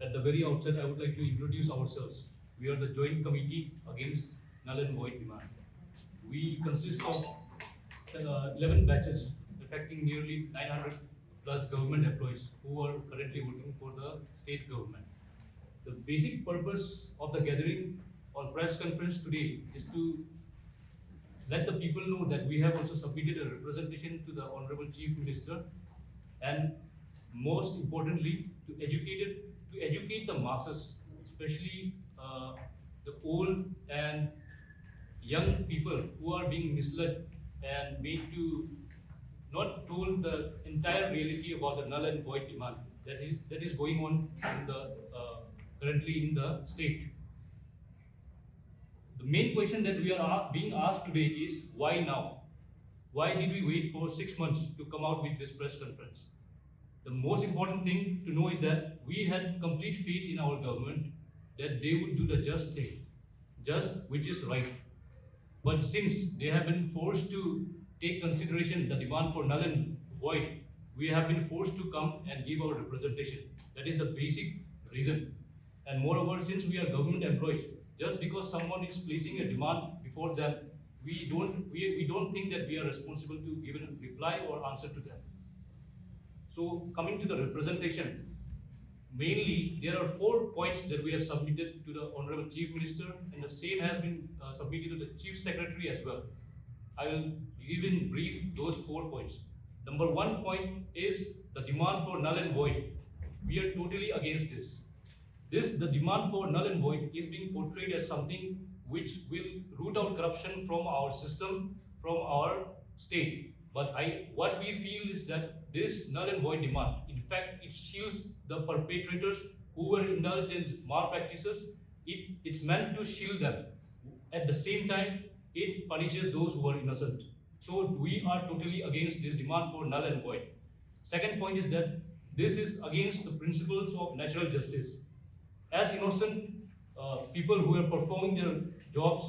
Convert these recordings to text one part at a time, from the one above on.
At the very outset, I would like to introduce ourselves. We are the Joint Committee Against Null and Void Demand. We consist of 11 batches affecting nearly 900 plus government employees who are currently working for the state government. The basic purpose of the gathering or press conference today is to let the people know that we have also submitted a representation to the Honorable Chief Minister, and most importantly, to educate the masses, especially the old and young people who are being misled and made to not told the entire reality about the null and void demand that is going on in the currently in the state. The main question that we are being asked today is why now? Why did we wait for 6 months to come out with this press conference? The most important thing to know is that we had complete faith in our government that they would do the just thing, just which is right. But since they have been forced to take consideration the demand for null and void, we have been forced to come and give our representation. That is the basic reason. And moreover, since we are government employees, just because someone is placing a demand before them, we don't think that we are responsible to give a reply or answer to them. So coming to the representation, mainly there are 4 points that we have submitted to the Honorable Chief Minister, and the same has been submitted to the Chief Secretary as well. I will give in brief those 4 points. Number 1 point is the demand for null and void. We are totally against this. The demand for null and void is being portrayed as something which will root out corruption from our system, from our state. But what we feel is that this null and void demand, in fact, it shields the perpetrators who were indulged in malpractices. It's meant to shield them. At the same time, it punishes those who are innocent. So we are totally against this demand for null and void. Second point is that this is against the principles of natural justice. As innocent people who are performing their jobs,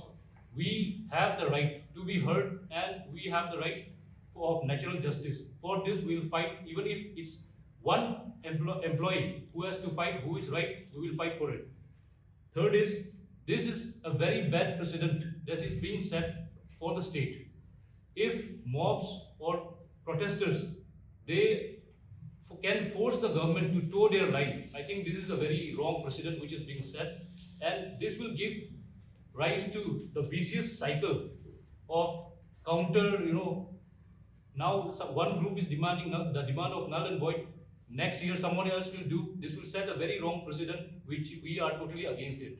we have the right to be heard and we have the right of natural justice. For this, we will fight, even if it's one employee who has to fight who is right, we will fight for it. Third is, this is a very bad precedent that is being set for the state. If mobs or protesters, they can force the government to toe their line, I think this is a very wrong precedent which is being set, and this will give rise to the vicious cycle of counter, now one group is demanding the demand of null and void. Next year, someone else will do. This will set a very wrong precedent, which we are totally against it.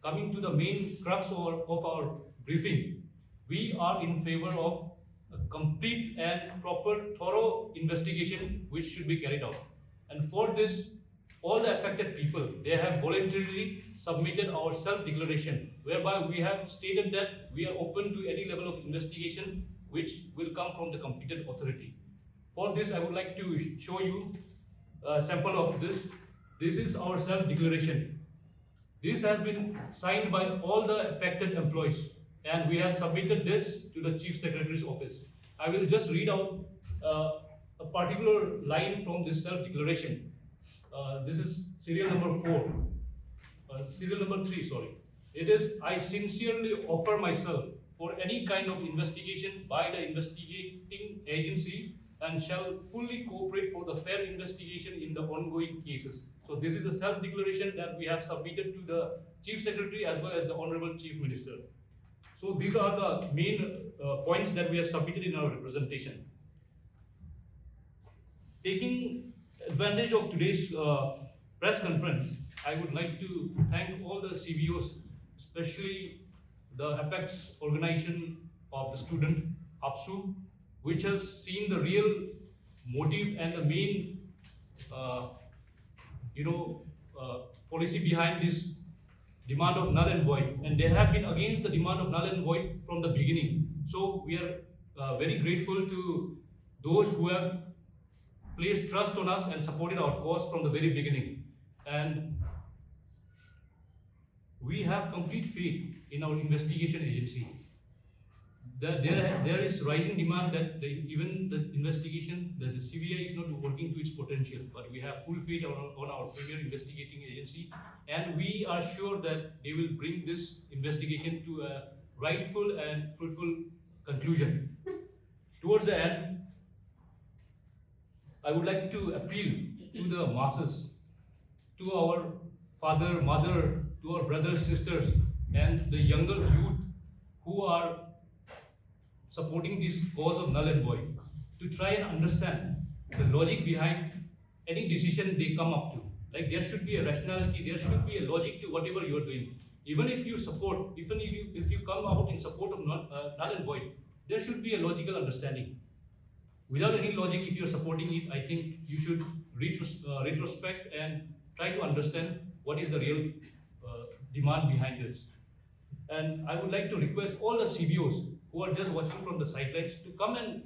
Coming to the main crux of our briefing, we are in favor of a complete and proper, thorough investigation which should be carried out. And for this, all the affected people, they have voluntarily submitted our self-declaration, whereby we have stated that we are open to any level of investigation which will come from the competent authority. For this, I would like to show you a sample of this. This is our self-declaration. This has been signed by all the affected employees, and we have submitted this to the Chief Secretary's office. I will just read out a particular line from this self-declaration. This is serial number 3, sorry. It is, I sincerely offer myself for any kind of investigation by the investigating agency and shall fully cooperate for the fair investigation in the ongoing cases. So this is a self-declaration that we have submitted to the Chief Secretary as well as the Honorable Chief Minister. So these are the main points that we have submitted in our representation. Taking advantage of today's press conference, I would like to thank all the CBOs, especially the Apex organization of the student, APSU, which has seen the real motive and the main policy behind this demand of null and void, and they have been against the demand of null and void from the beginning. So we are very grateful to those who have placed trust on us and supported our cause from the very beginning. And we have complete faith in our investigation agency. there is rising demand that even the investigation, that the CBI is not working to its potential, but we have full faith on our premier investigating agency, and we are sure that they will bring this investigation to a rightful and fruitful conclusion. Towards the end, I would like to appeal to the masses, to our father, mother, to our brothers, sisters, and the younger youth who are supporting this cause of null and void, to try and understand the logic behind any decision they come up to. Like, there should be a rationality, there should be a logic to whatever you are doing. Even if you support, even if you come out in support of null and void, there should be a logical understanding. Without any logic, if you are supporting it, I think you should retrospect and try to understand what is the real demand behind this. And I would like to request all the CBOs who are just watching from the sidelines to come and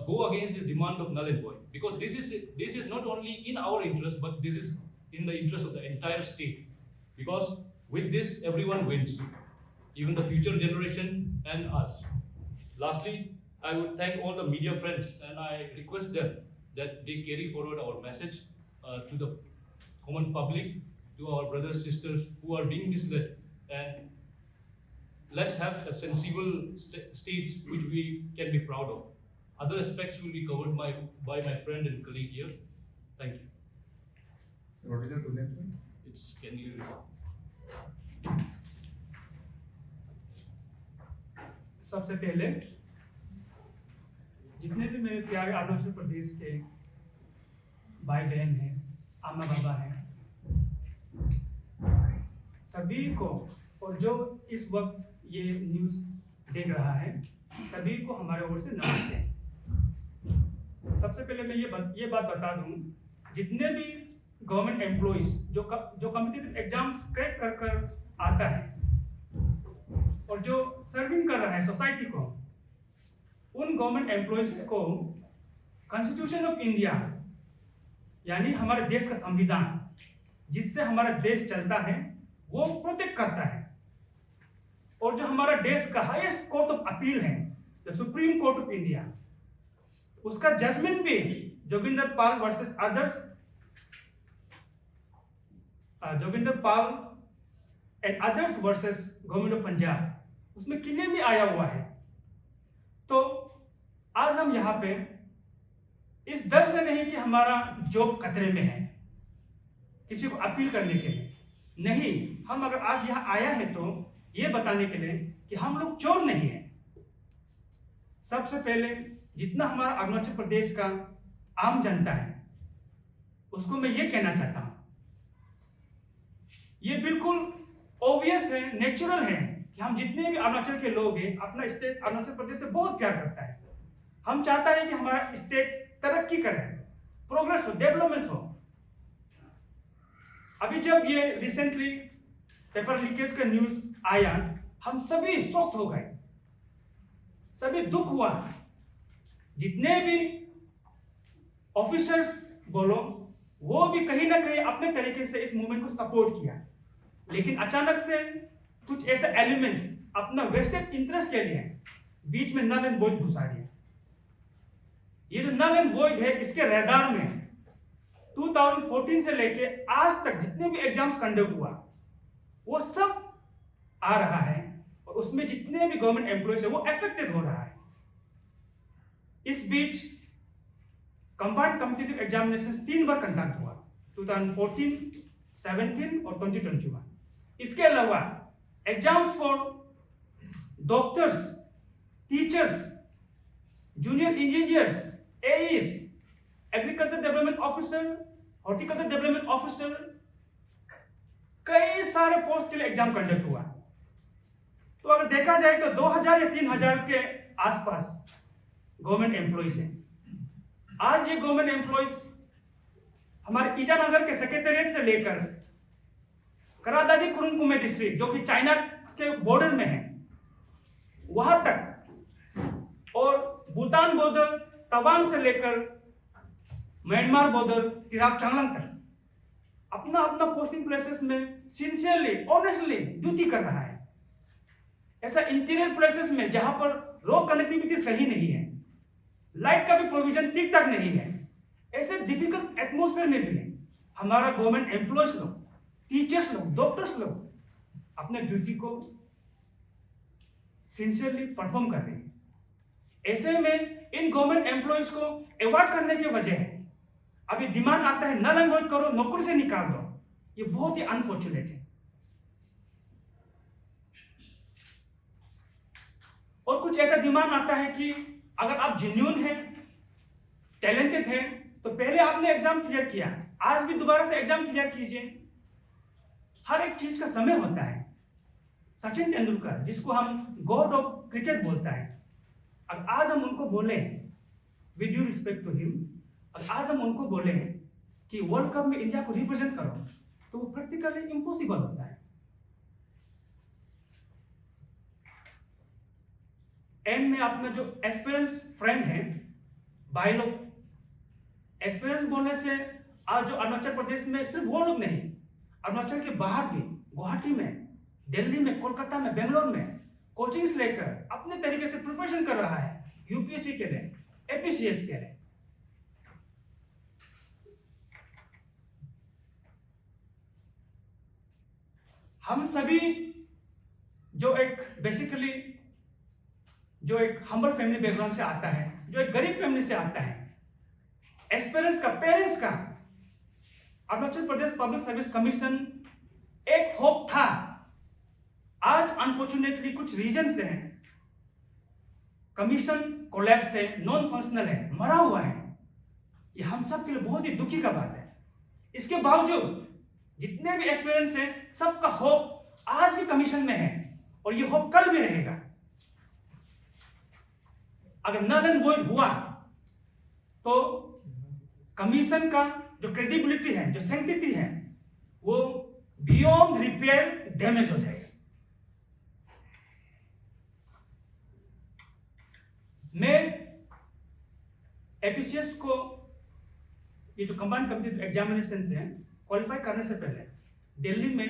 go against this demand of null and void, because this is not only in our interest, but this is in the interest of the entire state. Because with this, everyone wins, even the future generation and us. Lastly, I would thank all the media friends, and I request them that they carry forward our message to the common public, to our brothers, sisters who are being misled, and let's have a sensible state which we can be proud of. Other aspects will be covered by my friend and colleague here. Thank you. What is your good name, sir? It's Kenny Riva. सबसे पहले जितने भी मेरे प्यारे अरुणाचल प्रदेश के भाई बहन हैं, अम्मा बाबा हैं, सभी को, और जो इस वक्त ये न्यूज़ देख रहा है, सभी को हमारे ओर से नमस्ते। सबसे पहले मैं ये बात बता दूं, जितने भी गवर्नमेंट एम्प्लॉइज जो कॉम्पिटिटिव एग्जाम्स क्रैक कर आता है और जो सर्विंग कर रहा है सोसाइटी को, उन गवर्नमेंट एम्प्लॉइज को कॉन्स्टिट्यूशन ऑफ इंडिया यानी हमारे देश का संविधान जिससे हमारा देश चलता है वो प्रोटेक्ट करता है। और जो हमारा देश का हाईएस्ट कोर्ट ऑफ अपील है, the supreme court of India, उसका जजमेंट भी Joginder Pal versus others, Joginder Pal and others versus government of Punjab, उसमें क्लियरली आया हुआ है। तो आज हम यहाँ पे इस डर से नहीं कि हमारा जॉब खतरे में है, किसी को अपील करने के लिए नहीं, हम अगर आज यहाँ आया है तो ये बताने के लिए कि हम लोग चोर नहीं है। सबसे पहले जितना हमारा अरुणाचल प्रदेश का आम जनता है उसको मैं ये कहना चाहता हूँ, ये बिल्कुल ऑब्वियस है, नेचुरल है कि हम जितने भी अरुणाचल के लोग हैं अपना स्टेट अरुणाचल प्रदेश से बहुत प्यार करता है। हम चाहता है कि हमारा स्टेट तरक्की करे, प्रोग्रेस हो, डेवलपमेंट हो। अभी जब ये रिसेंटली पेपर लीकेज का न्यूज आया, हम सभी शॉक्ड हो गए, सभी दुख हुआ। जितने भी ऑफिसर्स बोलो वो भी कहीं ना कहीं अपने तरीके से इस मूवमेंट को सपोर्ट किया, लेकिन अचानक से कुछ ऐसे एलिमेंट्स अपना वेस्टेड इंटरेस्ट के लिए बीच में नल एंड वॉइड घुसा दिया। ये जो नल एंड वॉइड है, इसके रडार में 2014 से लेके आज तक जितने भी एग्जाम्स कंडक्ट हुआ वो सब आ रहा है, और उसमें जितने भी गवर्नमेंट एम्प्लॉयज है वो अफेक्टेड हो रहा है। इस बीच कंबाइंड कॉम्पिटिटिव एग्जामिनेशन 3 बार कंडक्ट हुआ, 2014, 17 और 2021। इसके अलावा exams for doctors, teachers, junior engineers, AEs, agriculture development officer, horticulture development officer, कई सारे पोस्ट के लिए एग्जाम कंडक्ट हुआ। तो अगर देखा जाए तो 2000 या 3000 के आसपास गवर्नमेंट एम्प्लॉइज हैं। आज ये गवर्नमेंट एम्प्लॉइज हमारे ईटानगर के सेक्रेटेरिएट से लेकर करादादी कुरुंकुमे डिस्ट्रिक्ट जो कि चाइना के बॉर्डर में है वहां तक, और भूटान बॉर्डर तवांग से लेकर म्यांमार बॉर्डर तिराप चांगलांग तक अपना अपना पोस्टिंग प्लेसेस में सिंसियरली, ऑनेस्टली ड्यूटी कर रहा है। ऐसा इंटीरियर प्लेसेस में जहां पर रोड कनेक्टिविटी सही नहीं है, लाइट का भी प्रोविजन ठीक ठाक नहीं है, ऐसे डिफिकल्ट एटमोस्फेयर में भी हमारा गवर्नमेंट एम्प्लॉयज लोग, टीचर्स लोग, डॉक्टर्स लोग अपने ड्यूटी को सिंसियरली परफॉर्म कर रहे हैं। ऐसे में इन गवर्नमेंट एम्प्लॉयज को अवॉइड करने की वजह अभी डिमांड आता है नल एंड वॉइड करो, नौकरी से निकाल दो। ये बहुत ही अनफॉर्चुनेट है। और कुछ ऐसा डिमांड आता है कि अगर आप जेन्युइन हैं, टैलेंटेड हैं, तो पहले आपने एग्जाम क्लियर किया, आज भी दोबारा से एग्जाम क्लियर कीजिए। हर एक चीज का समय होता है। सचिन तेंदुलकर, जिसको हम गॉड ऑफ क्रिकेट बोलता है, अगर आज हम उनको बोले with due respect to him, और आज हम उनको बोले कि वर्ल्ड कप में इंडिया को रिप्रेजेंट करो, तो वो प्रैक्टिकली इम्पॉसिबल होता है। एंड में अपना जो एस्पिरेंस फ्रेंड है भाई लोग, एस्पिरेंस बोलने से आज जो अरुणाचल प्रदेश में सिर्फ वो लोग नहीं, अरुणाचल के बाहर भी, गुवाहाटी में, दिल्ली में, कोलकाता में, बेंगलोर में कोचिंग्स लेकर अपने तरीके से प्रिपरेशन कर रहा है यूपीएससी के लिए, एपीसीएस के लिए। हम सभी जो एक बेसिकली जो एक हम्बल फैमिली बैकग्राउंड से आता है, जो एक गरीब फैमिली से आता है, एस्पिरेंट्स का, पेरेंट्स का Arunachal Pradesh public service commission एक होप था। आज अनफॉर्चुनेटली कुछ रीजन से कमीशन कोलैप्स है, नॉन फंक्शनल है, मरा हुआ है। ये हम सब के लिए बहुत ही दुखी का बात है। इसके बावजूद जितने भी एस्पिरेंट्स हैं, सबका होप आज भी कमीशन में है और ये होप कल भी रहेगा। अगर नल एंड वॉइड हुआ तो कमीशन का जो क्रेडिबिलिटी है, जो सैंक्टिटी है, वो बियॉन्ड रिपेयर डैमेज हो जाएगा। मैं एपीसीएस को, ये जो कंबाइंड कॉम्पिटिटिव एग्जामिनेशन है, क्वालिफाई करने से पहले दिल्ली में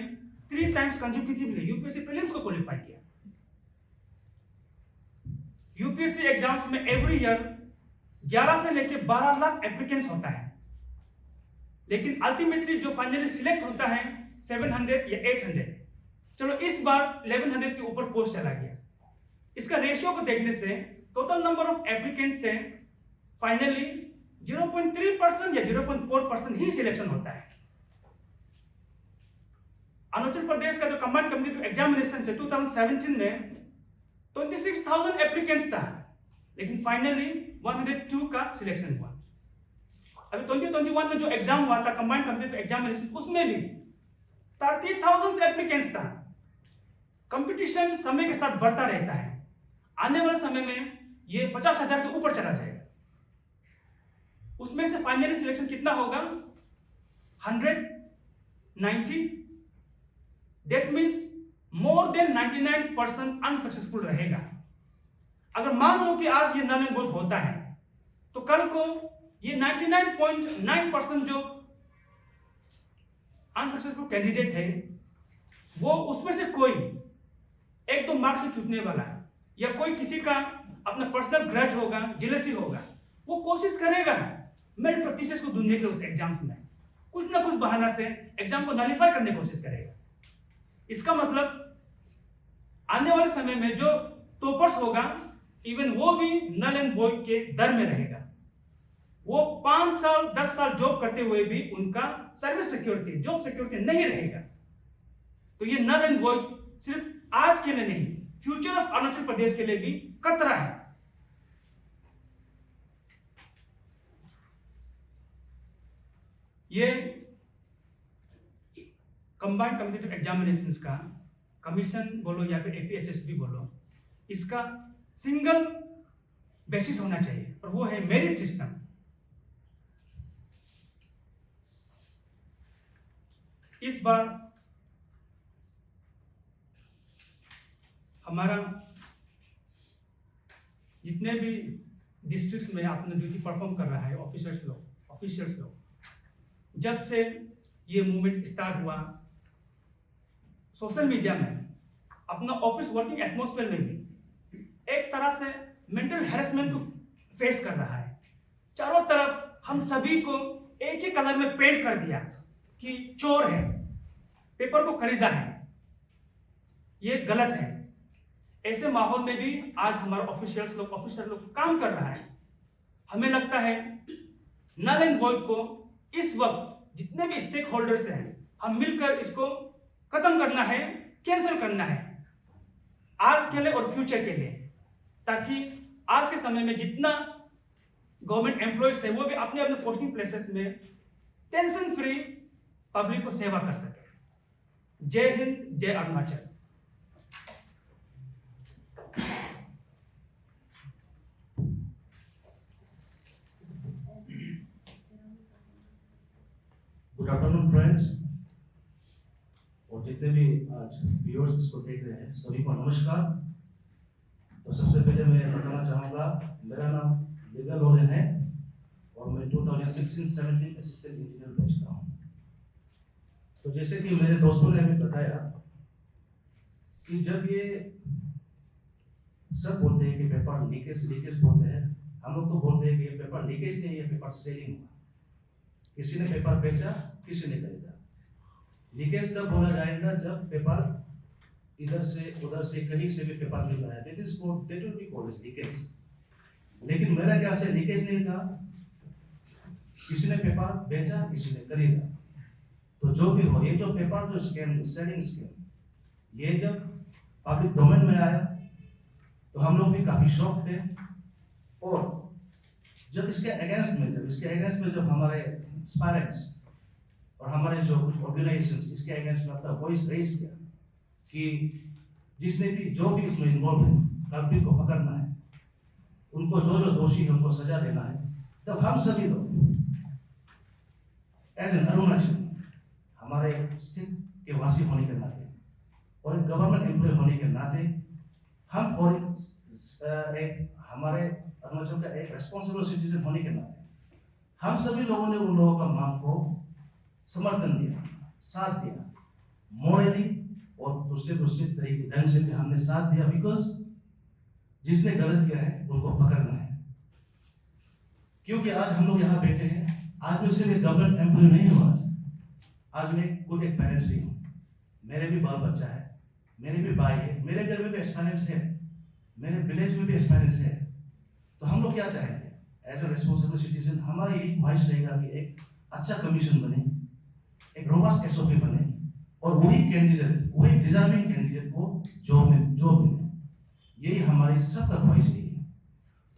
3 टाइम्स कंसेक्यूटिवली यूपीएससी प्रीलिम्स को क्वालिफाई किया। यूपीएससी एग्जाम्स में एवरी ईयर 11 से लेकर 12 लाख एप्लीकेंट्स होता है, लेकिन अल्टीमेटली जो फाइनली सिलेक्ट होता है 700 या 800। चलो इस बार 1100 के ऊपर पोस्ट चला गया। इसका रेशियो को देखने से टोटल नंबर ऑफ एप्लीकेंट्स से फाइनली 0.3% या 0.4% ही सिलेक्शन होता है। अरुणाचल प्रदेश का जो कंबाइंड कॉम्पिटिटिव एग्जामिनेशन से 2017 में 26,000 एप्लीकेंट्स था, लेकिन फाइनली 102 का सिलेक्शन हुआ। अभी 2021 में जो एग्जाम हुआ था कंबाइंड कॉम्पिटिटिव एग्जामिनेशन, उसमें भी 30,000 एप्लीकेंट्स था। कंपटीशन समय के साथ बढ़ता रहता है। आने वाले समय में ये 50,000 के ऊपर चला जाएगा। उसमें से फाइनली सिलेक्शन कितना होगा? 190। That means more than 99% unsuccessful रहेगा। अगर मान लो कि आज ये नल एंड वॉइड होता है, तो कल को ये 99.9% जो अनसक्सेसफुल कैंडिडेट है, वो उसमें से कोई 1-2 मार्क्स से छूटने वाला है, या कोई किसी का अपना पर्सनल ग्रज होगा, जेलसी होगा, वो कोशिश करेगा मेरिट प्रैक्टिसेस को ढूंढने के लिए उस एग्जाम्स में कुछ ना कुछ बहाना से एग्जाम को नलिफाई करने की कोशिश करेगा। इसका मतलब आने वाले समय में जो टॉपर्स होगा, इवन वो भी नल एंड वॉइड के दर में रहेगा। वो 5 साल 10 साल जॉब करते हुए भी उनका सर्विस सिक्योरिटी, जॉब सिक्योरिटी नहीं रहेगा। तो ये नल एंड वॉइड सिर्फ आज के लिए नहीं, फ्यूचर ऑफ अरुणाचल प्रदेश के लिए भी खतरा है। ये कंबाइंड कॉम्पिटिटिव एग्जामिनेशंस का कमीशन बोलो या फिर एपीएसएसबी बोलो, इसका सिंगल बेसिस होना चाहिए, और वो है मेरिट सिस्टम। इस बार हमारा जितने भी डिस्ट्रिक्ट्स में अपना ड्यूटी परफॉर्म कर रहा है ऑफिसर्स लोग, जब से ये मूवमेंट स्टार्ट हुआ, सोशल मीडिया में अपना ऑफिस वर्किंग एटमॉस्फेयर में भी एक तरह से मेंटल हैरेसमेंट को फेस कर रहा है। चारों तरफ हम सभी को एक ही कलर में पेंट कर दिया कि चोर है, पेपर को खरीदा है, ये गलत है। ऐसे माहौल में भी आज हमारे ऑफिसर लोग काम कर रहा है। हमें लगता है नल एंड वॉइड को इस वक्त जितने भी स्टेक होल्डर्स हैं, हम मिलकर इसको खत्म करना है, कैंसिल करना है, आज के लिए और फ्यूचर के लिए, ताकि आज के समय में जितना गवर्नमेंट एम्प्लॉयज है वो भी अपने अपने पोस्टिंग प्लेसेस में टेंशन फ्री पब्लिक को सेवा कर सके। जय हिंद, जय अरुणाचल। गुड आफ्टरनून फ्रेंड्स, और जितने भी आज व्यूअर्स इसको देख रहे हैं सभी को नमस्कार। तो सबसे पहले मैं बताना चाहूँगा, मेरा नाम लीगल लोरेन है और मैं 2016-17 असिस्टेंट इंजीनियर बैच का हूँ। तो जैसे कि मेरे दोस्तों ने हमें बताया कि जब ये सब बोलते हैं कि पेपर लीकेज बोलते हैं, हम लोग तो बोलते हैं कि ये पेपर लीकेज नहीं, ये पेपर सेलिंग हुआ। किसी ने पेपर बेचा, किसी ने खरीदा। लीकेज तब बोला जाएगा जब पेपर इधर से उधर से कहीं से भी पेपर मिल रहा है, that will be called as leakage. लेकिन मेरा क्या से लीकेज नहीं था, किसी ने पेपर बेचा, किसी ने खरीदा। तो जो भी हो, ये जो पेपर जो स्कैम, सेलिंग स्कैम, ये जब पब्लिक डोमेन में आया तो हम लोग भी काफी शॉक थे। और जब इसके अगेंस्ट में जब हमारे एस्पायरेंट्स और हमारे जो कुछ ऑर्गेनाइजेशंस इसके अगेंस्ट में अपना वॉइस रेज किया कि जिसने भी जो भी इसमें इन्वॉल्व है, कल्प्रिट को पकड़ना है, उनको जो दोषी है उनको सजा देना है, तब हम सभी लोग एज एन अरुणाचल, हमारे स्टेट के वासी होने के नाते और एक गवर्नमेंट एम्प्लॉय होने के नाते, हम और एक हमारे अरुणाचल का एक रेस्पॉन्सिबल सिटीजन होने के नाते हम सभी लोगों ने उन लोगों का मांग को समर्थन दिया, साथ दिया, मोरली और दूसरे तरीके ढंग से भी हमने साथ दिया, बिकॉज जिसने गलत किया है उनको पकड़ना है। क्योंकि आज हम लोग यहाँ बैठे हैं, आज मैं सिर्फ एक गवर्नमेंट एम्प्लॉय नहीं हूँ, आज मैं खुद एक पेरेंट्स भी हूँ, मेरे भी बाल बच्चा है, मेरे भी भाई है, मेरे घर में भी एक्सपीरियंस है, मेरे विलेज में भी एक्सपीरियंस है। तो हम लोग क्या चाहेंगे एज अ रिस्पॉन्सिबल सिटीजन, हमारा यही ख्वाहिश रहेगा कि एक अच्छा कमीशन बने, एक रोबस्ट एसओपी बने और वही कैंडिडेट, वही डिजर्विंग कैंडिडेट को जॉब मिले। यही हमारी सबका ख्वाहिश यही है।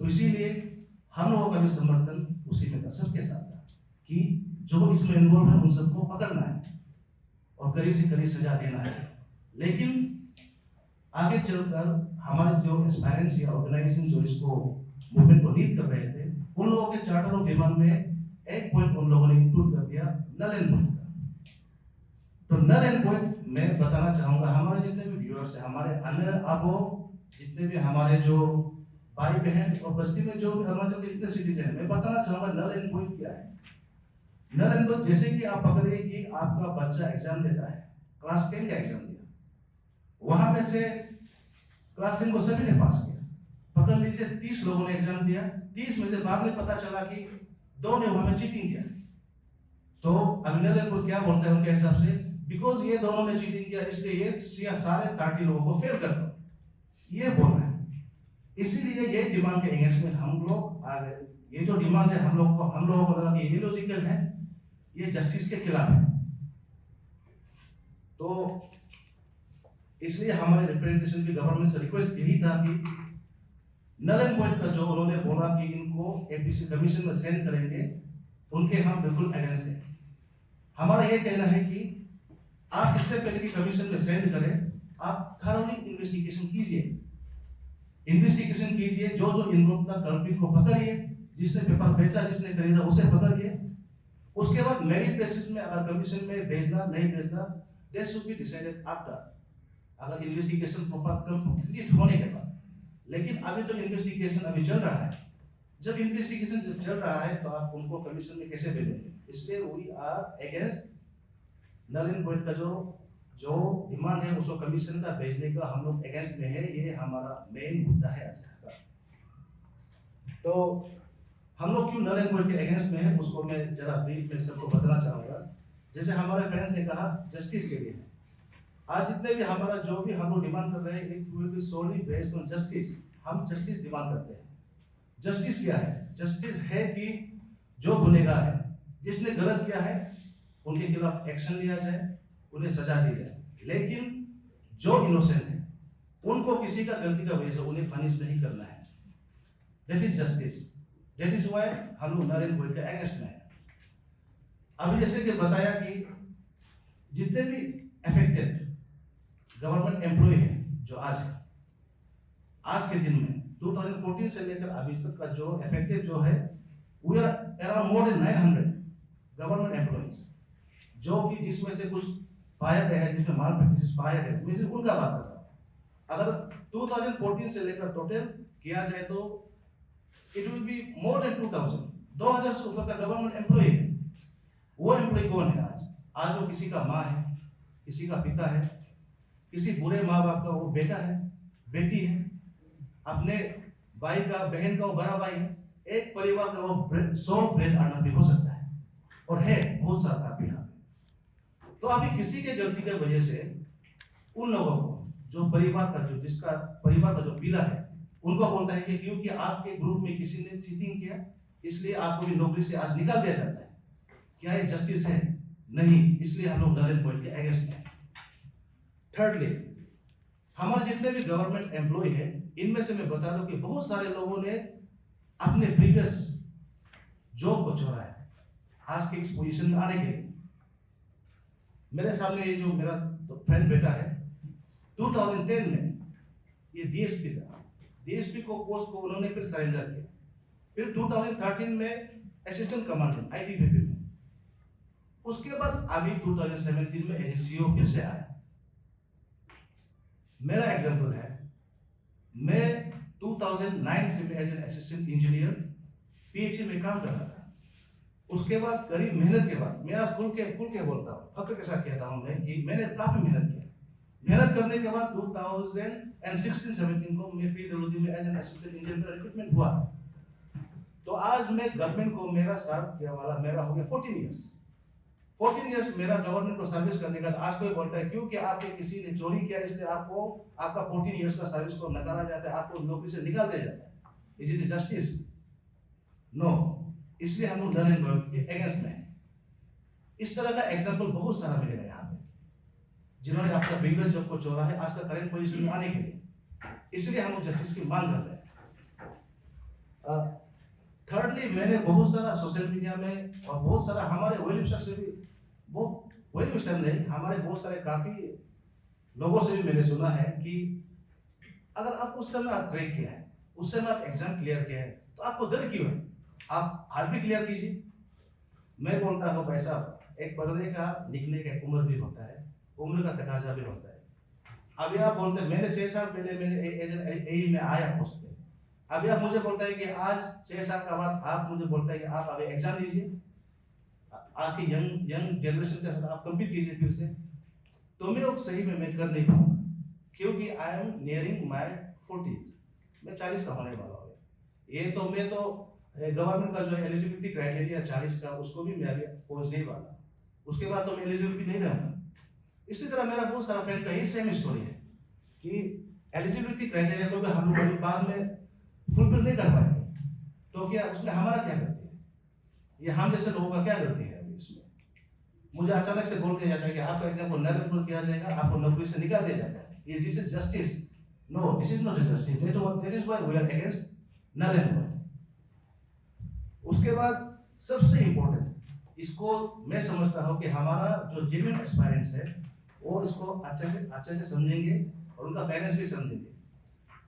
तो इसीलिए हम लोगों का भी समर्थन उसी में था, सबके साथ था कि जो इसमें इन्वॉल्व है उन सबको पकड़ना है और कड़ी से कड़ी सजा देना है। लेकिन आगे चलकर हमारे जो एस्पायरेंट्स या ऑर्गेनाइजेशन जो इसको मूवमेंट को लीड कर रहे थे, उन लोगों के चार्टर ऑफ डिमांड में एक पॉइंट उन लोगों ने इंक्लूड कर दिया, नल एंड वॉइड का। तो नल एंड वॉइड मैं बताना चाहूंगा, हमारे जितने भी व्यूअर्स हैं, हमारे अन्य आपको जितने भी हमारे जो भाई बहन और बस्ती में जो भी अरुणाचल के जितने सिटीजन हैं, मैं बताना चाहूंगा नल एंड वॉइड क्या है। नल एंड वॉइड जैसे कि आप पकड़िए कि आपका बच्चा एग्जाम देता है, क्लास 10 का एग्जाम दिया, वहां में से क्लास 10 को सभी ने पास किया, पकड़ लीजिए 30 लोगों ने एग्जाम दिया, 30 में से बाद में पता चला कि 2 ने वहां में चीटिंग किया। तो अभिनंदन को क्या बोलता है उनके हिसाब से, बिकॉज ये दोनों ने चीटिंग किया इसलिए ये सारे 30 लोगों को फेल कर दो, ये बोल रहे हैं। इसीलिए ये डिमांड के अगेंस्ट में हम लोग आ गए। ये जो डिमांड है हम लोगों को लगा कि ये लॉजिकल है, ये जस्टिस के खिलाफ है। तो इसलिए हमारे रिप्रेजेंटेशन की गवर्नमेंट से रिक्वेस्ट यही था कि नल एंड वॉइड का जो उन्होंने बोला कि इनको एपीसी कमीशन में सेंड करेंगे, उनके हम बिल्कुल अगेंस्ट हैं। हमारा ये कहना है कि आप इससे पहले कि कमीशन में सेंड करें, आप थॉरोली इन्वेस्टिगेशन कीजिए, जो इन्वॉल्व था कल्प्रिट को पकड़िए, जिसने पेपर बेचा, जिसने खरीदा उसे पकड़िए। उसके बाद मेरिट बेसिस में अगर कमीशन में भेजना नहीं भेजना, that should be decided after, अगर इन्वेस्टिगेशन कंप्लीट होने के बाद। लेकिन अभी तो इन्वेस्टिगेशन अभी चल रहा है, जब इन्वेस्टिगेशन चल रहा है तो आप उनको कमीशन में कैसे भेजेंगे? इसलिए we are against null and void का जो डिमांड है उसको कमीशन का भेजने का हम लोग अगेंस्ट में है, ये हमारा मेन मुद्दा है आज का। तो हम लोग क्यों नल एंड वॉइड के अगेंस्ट में है उसको मैं जरा ब्रीफ में सबको बताना चाहूँगा। जैसे हमारे फ्रेंड्स ने कहा जस्टिस के लिए, आज जितने भी हमारा जो भी हम लोग डिमांड कर रहे हैं it will be solely based on justice. हम जस्टिस डिमांड करते हैं। जस्टिस क्या है? जस्टिस है कि जो गुनहगार है, जिसने गलत किया है, उनके खिलाफ एक्शन लिया जाए, उन्हें सजा दी जाए। लेकिन जो इनोसेंट है उनको किसी का गलती का वजह से उन्हें पनिश नहीं करना है। That is justice. That is why हम लोग नल एंड वॉइड के अगेंस्ट में है। अभी जैसे कि बताया कि जितने भी अफेक्टेड गवर्नमेंट एम्प्लॉय है जो आज के दिन में 2014 से लेकर अभी तक का जो अफेक्टेड जो है we are around more than 900 government employees, जो कि जिसमें से कुछ पाया गया है, जिसमें माल प्रैक्टिस पाया गया है, मैं सिर्फ उनका बात कर रहा हूँ। अगर 2014 से लेकर टोटल किया जाए तो it will be more than 2000 से ऊपर का गवर्नमेंट एम्प्लॉय है। वो एम्प्लॉय कौन है आज वो किसी का माँ है, किसी का पिता है, किसी बुरे माँ बाप का वो बेटा है, बेटी है, अपने भाई का, बहन का वो बड़ा भाई है। एक परिवार का वो 100 ब्रेड अर्नर भी हो सकता है और है बहुत सारा काफी यहाँ पे। तो अभी किसी के गलती की वजह से उन लोगों को जो परिवार का जो जिसका परिवार का जो पिला है उनको बोलता है कि क्योंकि आपके ग्रुप में किसी ने चीटिंग किया इसलिए आपको भी नौकरी से आज निकाल दिया जाता है। क्या ये जस्टिस है? नहीं। इसलिए हम लोग नल एंड वॉइड के अगेंस्ट में। थर्डली, हमारे जितने भी गवर्नमेंट एम्प्लॉय है इनमें से मैं बता दूं कि बहुत सारे लोगों ने अपने प्रीवियस जॉब को छोड़ा है आज के इस पोजीशन में आने के लिए। मेरे सामने ये जो मेरा फ्रेंड बेटा है 2010 में ये डीएसपी को पोस्ट को उन्होंने फिर सरेंडर किया। फिर 2013 में असिस्टेंट कमांडेंट आईटीबीपी में, उसके बाद अभी 2017 में एजीसीओ फिर से आया। मेरा एग्जांपल है, मैं 2009 से मैं as an assistant engineer PHE में काम कर रहा था। उसके बाद कड़ी मेहनत के बाद मैं आज खुल के बोलता हूँ, फख्र के साथ कहता हूँ मैं कि मैंने काफी मेहनत किया। मेहनत करने के बाद 2016-17 को मैं पीडब्ल्यूडी में as an assistant engineer recruitment हुआ। तो आज मैं गवर्नमेंट को मेरा सर्व किया वाला मेरा हो गया 14 इयर्स मेरा गवर्नमेंट को सर्विस करने का। आज कोई बोलता है क्योंकि आपके किसी ने चोरी किया इसलिए आपको आपका 14 इयर्स का सर्विस को नकारा जाता है, आपको नौकरी से निकाल दिया जाता है। Is it justice? नो। इसलिए हम लोग नल एंड वॉइड के अगेंस्ट में हैं। इस तरह का एग्जांपल बहुत सारा मिलेगा यहाँ पे, जिन्होंने आपका प्रीवियस जॉब को छोड़ा है आज का करंट पोजीशन में आने के लिए। इसलिए हम लोग जस्टिस की मांग कर रहे हैं। थर्डली, मैंने बहुत सारा सोशल मीडिया में और बहुत सारा हमारे वेल विशर से भी, वो वेल विशर नहीं, हमारे बहुत सारे काफी लोगों से भी मैंने सुना है कि अगर आप उस समय आप क्रैक किया है, उस समय आप एग्जाम क्लियर किया है तो आपको डर क्यों है? आप आज भी क्लियर कीजिए। मैं बोलता हूँ भाई साहब, एक पर्दे का लिखने का एक उम्र भी होता है, उम्र का तकाजा भी होता है। अभी आप बोलते हैं मैंने 6 साल पहले मैंने एई में आया पोस्ट पे, अभी आप मुझे बोलता है कि आज 6 साल का बाद आप मुझे बोलता है कि आप अभी एग्जाम लीजिए, आज के यंग जनरेशन के साथ आप कंपीट कीजिए फिर से, तो मैं सही में मैं कर नहीं पाऊंगा क्योंकि आई एम नियरिंग माय 40, मैं 40 का होने वाला हूँ। ये तो मैं तो गवर्नमेंट का जो एलिजिबिलिटी क्राइटेरिया 40 का उसको भी मैं अभी पहुंच नहीं वाला, उसके बाद तो मैं एलिजिबल भी नहीं रहूंगा। इसी तरह मेरा बहुत सारा फ्रेंड का ये सेम स्टोरी है कि एलिजिबिलिटी क्राइटेरिया को भी हम लोग अभी बाद में फुलफिल नहीं कर पाएंगे, तो क्या उसमें हमारा क्या गलती है? ये हम जैसे लोगों का क्या गलती है? अभी इसमें मुझे अचानक से बोल दिया जाता है कि आपका एग्जाम को नल किया जाएगा, आपको नौकरी से निकाल दिया जाता है। ये this is justice? No, this is not justice. That is why we are against null and void. उसके बाद सबसे इंपॉर्टेंट, इसको मैं समझता हूं कि हमारा जो जेन्युइन एस्पायरेंट्स है वो इसको अच्छे से समझेंगे और उनका फेयरनेस भी समझेंगे।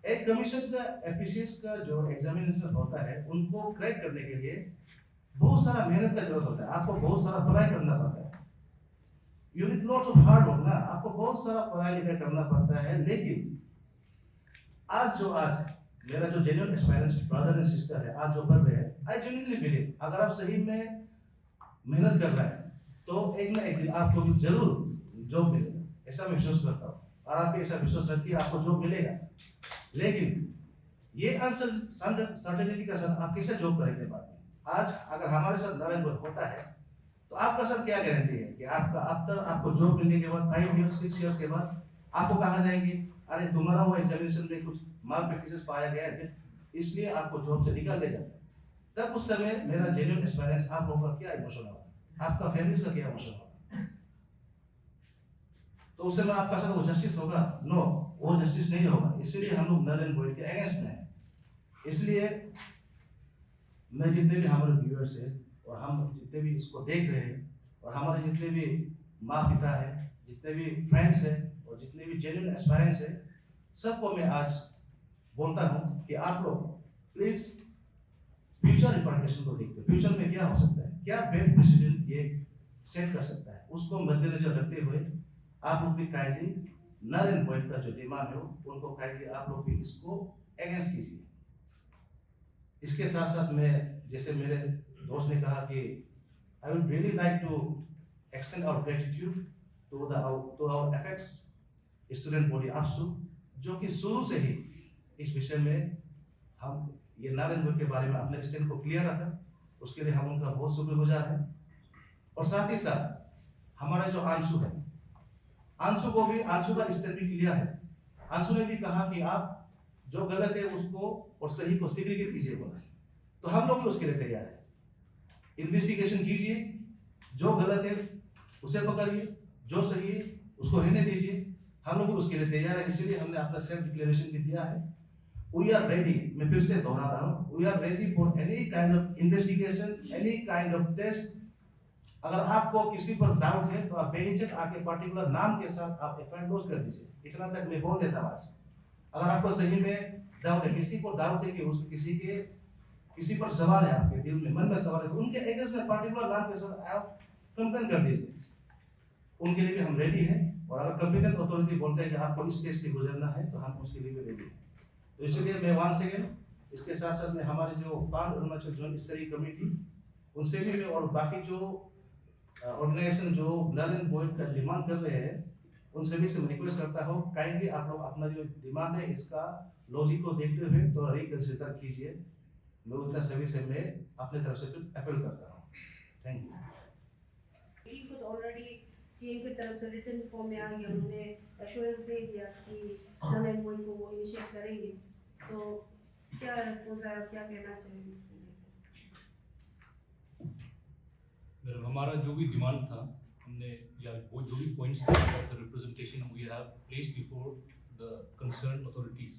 एक कमीशन का एपीसीएस का जो एग्जामिनेशन होता है उनको क्रैक करने के लिए बहुत सारा मेहनत का जरूरत होता है, आपको बहुत सारा पढ़ाई करना पड़ता है। You need lots of hard work ना, आपको बहुत सारा पढ़ाई लिखाई करना पड़ता है। लेकिन आज मेरा जो genuine aspirants brother and sister है आज जो पढ़ रहे हैं, आई जेन्युइनली बिलीव अगर आप सही में मेहनत कर रहे हैं तो एक ना एक दिन आपको भी जरूर जॉब मिलेगा। ऐसा मैं विश्वास करता हूँ, और आप भी ऐसा विश्वास रखिए, आपको जॉब मिलेगा। लेकिन ये अनसर्टेनिटी का साथ आप कैसे जॉब करेंगे बाद में? आज अगर हमारे साथ नारायण होता है तो आपका साथ क्या गारंटी है कि आपका आफ्टर आपको जॉब मिलने के बाद 5 इयर्स 6 इयर्स के बाद आपको कहा जाएंगे अरे तुम्हारा वो एग्जामिनेशन में कुछ माल प्रैक्टिसेस पाया गया है इसलिए आपको जॉब से निकाल दिया जाता है। तब उस समय मेरा जेन्युइन एक्सपीरियंस आप लोगों का क्या इमोशन होगा, आपका फैमिली का क्या इमोशन होगा? तो उस समय आपका साथ वो जस्टिस होगा? नो, वो जस्टिस नहीं होगा। इसलिए हम लोग नल एंड वॉइड के अगेंस्ट में हैं। इसलिए मैं जितने भी हमारे व्यूअर्स हैं और हम जितने भी इसको देख रहे हैं और हमारे जितने भी माँ पिता हैं, जितने भी फ्रेंड्स हैं और जितने भी जेन्युइन एस्पायरेंट्स हैं, सबको मैं आज बोलता हूँ कि आप लोग प्लीज फ्यूचर रिफॉर्मेशन को देखते हैं। फ्यूचर में क्या हो सकता है, क्या बेस्ट प्रेसिडेंट ये सेट कर सकता है, उसको मद्देनजर रखते हुए आप लोग भी काइंडली नल एंड वॉइड का जो डिमांड है उनको काइंडली आप लोग भी इसको अगेंस्ट कीजिए। इसके साथ साथ मैं जैसे मेरे दोस्त ने कहा कि I would really like to extend our gratitude to our FX student body AFSU, जो कि शुरू से ही इस विषय में हम ये नारायण के बारे में अपने स्टैंड को क्लियर रखा, उसके लिए हम उनका बहुत शुक्रगुजार है। और साथ ही साथ हमारा जो आंसू है, आंसू का स्टैंड भी क्लियर है। आंसू ने भी कहा कि आप जो गलत है उसको और सही को सेग्रीगेट कीजिए बोला, तो हम लोग भी उसके लिए तैयार है। इन्वेस्टिगेशन कीजिए, जो गलत है उसे पकड़िए, जो सही है उसको रहने दीजिए, हम लोग भी उसके लिए तैयार है। इसीलिए हमने अपना सेल्फ डिक्लेरेशन भी दिया है। वी आर रेडी, मैं फिर से दोहरा रहा हूँ, we are ready for any kind of investigation, any kind of test. अगर आपको किसी पर डाउट है तो आप बेहिचक आके पर्टिकुलर नाम के साथ आप एफआईआर लॉन्च कर दीजिए। इतना तक मैं बोल देता हूँ आज। अगर आपको सही में डाउट है, किसी को डाउट है कि उसके किसी पर सवाल है, आपके दिल में मन में सवाल है, तो उनके अगेंस्ट में पर्टिकुलर नाम के साथ आप कंप्लेन कर दीजिए। उनके लिए भी हम रेडी हैं। और अगर कॉम्पिटेंट अथॉरिटी बोलते हैं कि आपको इस केस से गुजरना है तो हम उसके लिए भी रेडी हैं। तो इसलिए मैं वहां से गया, इसके साथ साथ में हमारे जो 5 अरुणाचल जोन स्तरीय कमेटी उनसे भी मैं और बाकी जो ऑर्गेनाइजेशन जो नल एंड वॉइड का डिमांड कर रहे हैं उन सभी से रिक्वेस्ट करता हूँ काइंडली आप लोग अपना जो डिमांड है इसका लॉजिक को देखते हुए तो रिकंसिडर कीजिए। मैं उतना सभी से मैं अपने तरफ से कुछ अपील करता हूँ। Thank you. ऑलरेडी सीएम की तरफ से रिटन फॉर्म में आ गया, उन्होंने एश्योरेंस दे दिया कि नल एंड वॉइड को वो इनिशिएट करेंगे, तो क्या रिस्पॉन्स है, आप क्या कहना चाहेंगे? हमारा जो भी डिमांड था हमने या वो जो भी पॉइंट्स थे of the representation we have placed before the concern authorities,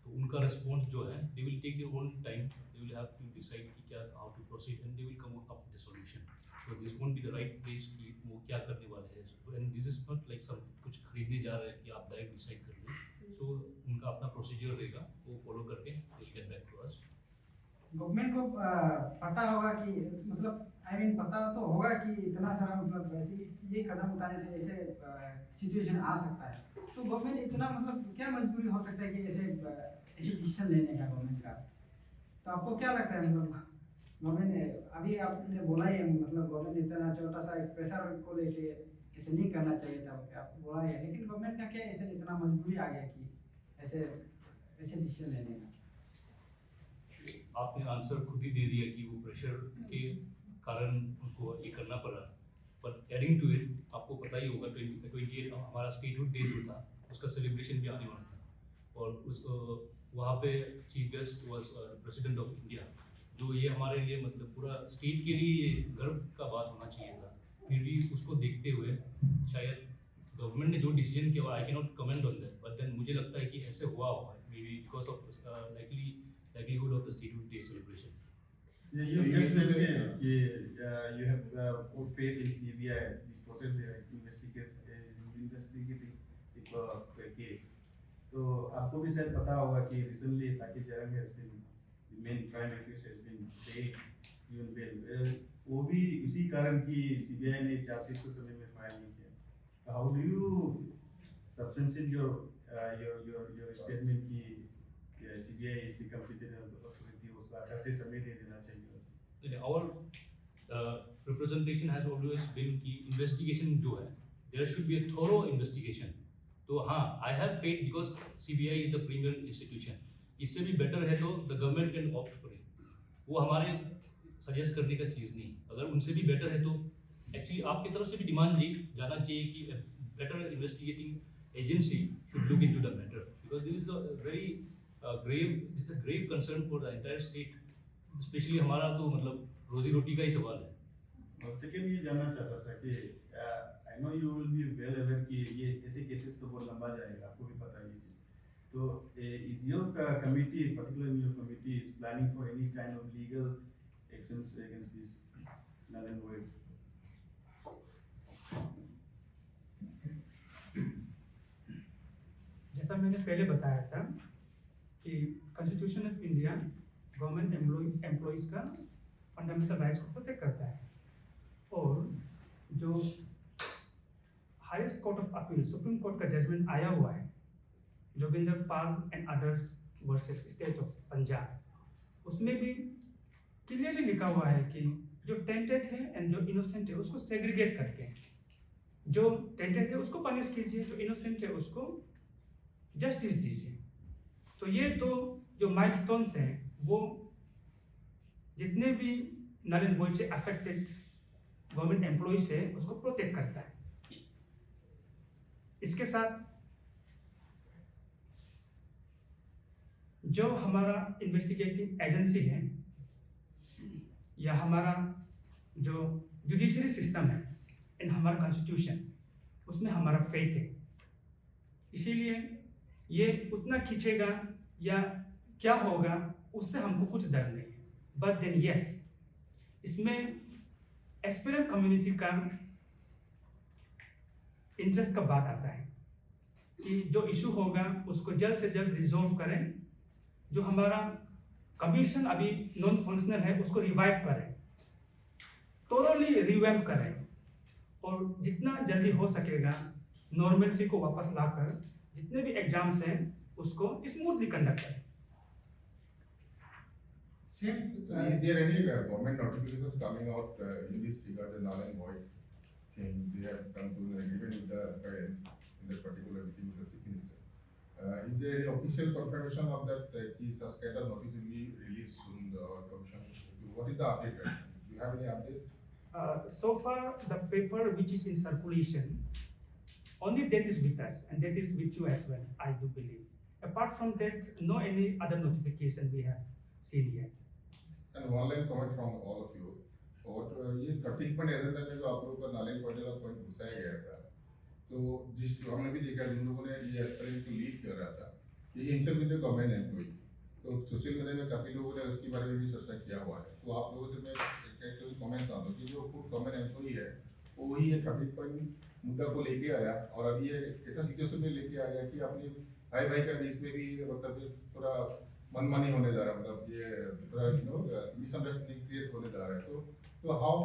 तो उनका रिस्पॉन्स जो है they will take their own time, they will have to decide कि क्या how to proceed and they will come up with the solution. So this won't be the right place कि वो क्या करने वाले हैं, and this is not like some कुछ खरीदने जा रहे हैं कि आप डायरेक्ट डिसाइड कर लें। सो उनका अपना प्रोसीजर रहेगा, वो फॉलो करके they will get back to us. Government को पता होगा कि मतलब पता तो होगा कि इतना सारा मतलब ऐसे ये कदम उठाने से ऐसे सिचुएशन आ सकता है, तो गवर्नमेंट इतना मतलब क्या मजबूरी हो सकता है कि ऐसे डिसीजन लेने का गवर्नमेंट का? तो आपको क्या लगता है मतलब गवर्नमेंट अभी आपने बोला ही मतलब गवर्नमेंट इतना छोटा सा एक प्रेशर को लेके ऐसे नहीं करना चाहिए था, आप बोला है, लेकिन गवर्नमेंट का क्या ऐसे इतना मजबूरी आ गया कि ऐसे डिसीजन लेने का? आपने आंसर खुद ही दे दिया कि वो प्रेशर के कारण उनको ये करना पड़ा। बट एडिंग टू इट, आपको पता ही होगा 28 हमारा स्टेटहुड डे जो था उसका सेलिब्रेशन भी आने वाला था, और उस वहाँ पे chief guest was president of India, जो ये हमारे लिए मतलब पूरा स्टेट के लिए ये गर्व का बात होना चाहिए था। फिर भी उसको देखते हुए शायद गवर्नमेंट ने जो डिसीजन किया, I can not comment on that, but then मुझे लगता है कि ऐसे हुआ होगा maybe because of likelihood of the statehood day celebration. Yeah, you just said कि you have full faith in CBI, the process they are investigating the case. तो आपको भी शायद पता होगा कि recently Taki Jarang has been the main prime accused has been paid given bail. वो भी उसी कारण कि CBI ने चार्जशीट को समय में फाइल नहीं किया। How do you substantiate your statement कि CBI is the competent authority, उसको अच्छा से समय दे देना चाहिए? Our representation has always been कि investigation जो है there should be a thorough investigation. तो हाँ, I have faith because CBI is the premier institution. इससे भी better है तो the government can opt for it. वो हमारे suggest करने का चीज़ नहीं. अगर उनसे भी better है तो actually आपकी तरफ से भी demand जाना चाहिए कि a better investigating agency should look into the matter because this is a very grave concern for the entire state. Especially हमारा तो मतलब रोजी रोटी का ही सवाल है. और सेकेंड ये जानना चाहता था कि I know you will be well aware कि ये ऐसे केसेस तो बहुत लंबा जाएगा, आपको भी पता है ये चीज़. तो is your committee particularly your committee is planning for any kind of legal actions against this null and void? जैसा मैंने पहले बताया था कि constitution of India government employees का फंडामेंटल राइट्स को प्रोटेक्ट करता है और जो highest court of appeal supreme court का जजमेंट आया हुआ है Joginder Pal and others versus state of Punjab, उसमें भी क्लियरली लिखा हुआ है कि जो टेंटेड है एंड जो इनोसेंट है उसको सेग्रीगेट करके जो टेंटेड है उसको पनिश कीजिए, जो इनोसेंट है उसको जस्टिस दीजिए. तो ये तो जो माइलस्टोन्स हैं वो जितने भी नल एंड वॉइड से अफेक्टेड गवर्नमेंट एम्प्लॉइज है उसको प्रोटेक्ट करता है. इसके साथ जो हमारा इन्वेस्टिगेटिंग एजेंसी है या हमारा जो जुडिशरी सिस्टम है इन हमारा कॉन्स्टिट्यूशन उसमें हमारा फेथ है, इसीलिए ये उतना खींचेगा या क्या होगा उससे हमको कुछ डर नहीं है. बट देन यस, इसमें एस्पिरेंट कम्युनिटी का इंटरेस्ट का बात आता है कि जो इशू होगा उसको जल्द से जल्द रिजॉल्व करें. जो हमारा कमीशन अभी नॉन फंक्शनल है उसको रिवाइव करें, टोटली रिवैम्प करें और जितना जल्दी हो सकेगा नॉर्मलसी को वापस लाकर जितने भी एग्जाम्स हैं उसको स्मूथली कंडक्ट करें. So is there any government notifications coming out in this regard, the null and void thing? They have come to an agreement with the parents in that particular meeting with the chief minister. Is there any official confirmation of that such kind of notice will be released soon? The commission. What is the update? Do you have any update? So far, the paper which is in circulation, only that is with us, and that is with you as well, I do believe. Apart from that, no any other notification we have seen yet. And one line comment from all of you. और ये 13 point agenda में जो आप लोगों का नाले point का point घुसाया गया था, तो जिस हमने भी देखा जिन लोगों ने ये एस्पिरेंट को लीड कर रहा था ये himself is a government employee, तो सोशल मीडिया में काफी लोगों ने इसके बारे में भी चर्चा किया हुआ है. तो आप लोगों से मैं एक कमेंट्स आता हूँ कि जो खुद गवर्नमेंट एम्प्लॉई है वो ही ये 13 पॉइंट मुद्दा को लेके आया और अभी ये ऐसा सिचुएशन में लेके आ गया कि अपने भाई भाई का बीच में भी मतलब थोड़ा मनमानी होने जा रहा है, मतलब ये थोड़ा मिसअंडरस्टैंडिंग क्रिएट होने जा रहा है. तो हाउ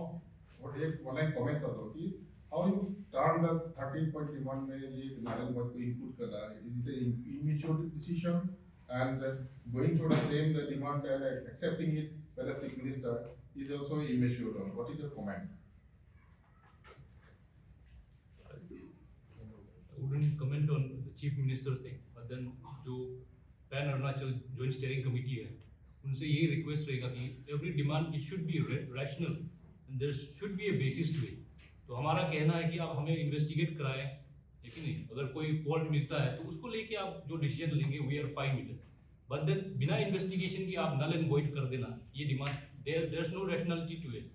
व्हाट ये ऑनलाइन कमेंट्स आता हो कि how U turn the 13 point demand में ये नारियल पॉइंट को इंक्लूड करना है, is it immature decision and going for the same demand and accepting it by the chief minister is also immature. What is your comment? I wouldn't comment on the chief minister's thing, but then जो pan Arunachal joint steering committee है उनसे यही request रहेगा कि every demand it should be rational and there should be a basis to it. तो हमारा कहना है कि आप हमें इन्वेस्टिगेट कराएं, लेकिन नहीं अगर कोई फॉल्ट मिलता है तो उसको लेके आप जो डिसीजन लेंगे we are fine with it. But then बिना इन्वेस्टिगेशन की आप नल एंड वॉइड कर देना ये demand there is no rationality to it.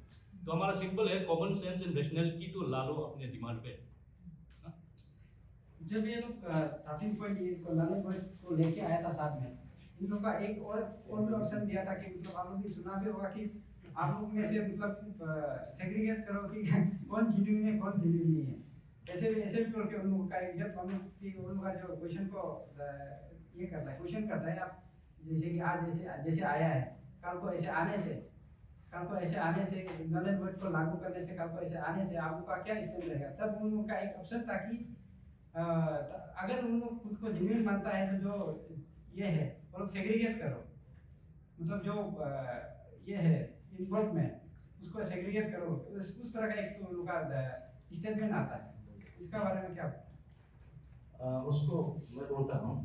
तो हमारा सिंपल है कॉमन सेंस एंड रैशनैलिटी तो ला लो अपने डिमांड पे. जब ये लोग 13 पॉइंट को नल को लेके आया था साथ में, इन लोग का एक और भी ऑप्शन दिया था कि मतलब आप लोग भी सुना भी होगा कि आप लोग में से मतलब सेग्रीगेट करो कि कौन जेन्युइन है कौन जेन्युइन नहीं है. ऐसे भी करके उन लोगों का जब हम लोग की उन लोगों का जो क्वेश्चन को ये करता है क्वेश्चन करता है आप जैसे कि आज जैसे आया है कल को ऐसे आने से नल एंड वॉइड को लागू करने से कल को ऐसे आने से आप लोग का क्या स्टैंड रहेगा. तब उन लोगों का एक ऑप्शन था कि अगर उन लोग खुद को जेन्युइन मानता है तो जो ये है वो लोग सेग्रीगेट करो, मतलब जो ये है इन्वॉल्वमेंट उसको सेग्रीगेट करो. उस तरह का एक तो उन लोग का स्टेटमेंट आता है. इसका बारे में क्या? उसको मैं बोलता हूँ,